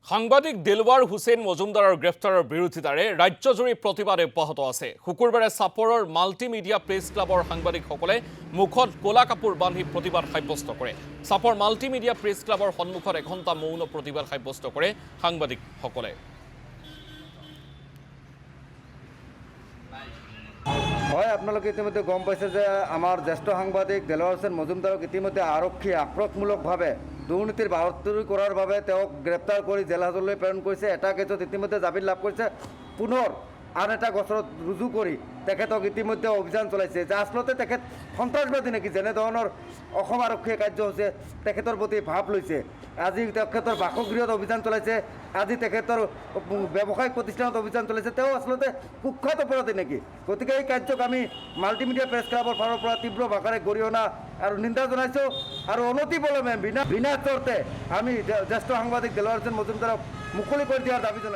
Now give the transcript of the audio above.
সাংবাদিক দিলৱাৰ হুছেইন মজুমদাৰৰ গ্ৰেপ্তাৰৰ বিৰোধিতাৰে ৰাজ্যজুৰি প্ৰতিবাদ অব্যাহত আছে। শুকুৰবাৰে চাপৰৰ মাল্টিমিডিয়া প্ৰেছ ক্লাবৰ সাংবাদিকসকলে মুখত ক'লা কাপোৰ বান্ধি প্ৰতিবাদ সাব্যস্ত কৰে। চাপৰ মাল্টিমিডিয়া প্ৰেছ ক্লাবৰ সন্মুখত এঘণ্টা মৌন প্ৰতিবাদ সাব্যস্ত কৰে সাংবাদিকসকলে। হয়, আপোনালোকে ইতিমধ্যে গম পাইছে যে আমাৰ জ্যেষ্ঠ সাংবাদিক দিলৱাৰ হুছেইন মজুমদাৰক ইতিমধ্যে আৰক্ষীয়ে আক্ৰমণমূলকভাৱে দুৰ্নীতিৰ বাহাদুৰি কৰাৰ বাবে তেওঁক গ্ৰেপ্তাৰ কৰি জেল হাজতলৈ প্ৰেৰণ কৰিছে। এটা কেছত ইতিমধ্যে জামিন লাভ কৰিছে, পুনৰ আন এটা গোচৰত ৰুজু কৰি তেখেতক ইতিমধ্যে অভিযান চলাইছে যে আচলতে তেখেত সন্ত্ৰাসবাদী নেকি, যেনেধৰণৰ অসম আৰক্ষীয়ে কাৰ্যসূচী তেখেতৰ প্ৰতি ভাৱ লৈছে। আজি তেখেতৰ বাসগৃহত অভিযান চলাইছে, আজি তেখেতৰ ব্যৱসায়িক প্ৰতিষ্ঠানত অভিযান চলাইছে। তেওঁ আচলতে কুখ্যাত অপৰাধী নেকি? গতিকে এই কাৰ্যক আমি মাল্টিমিডিয়া প্ৰেছ ক্লাবৰ ফালৰ পৰা তীব্ৰ ভাষাৰে গৰিহণা আৰু নিন্দা জনাইছোঁ আৰু অনতিপলমে বিনা চৰ্তে আমি জ্যেষ্ঠ সাংবাদিক দিলৱাৰ হুছেইন মজুমদাৰক মুকলি কৰি দিয়াৰ দাবী জনাইছোঁ।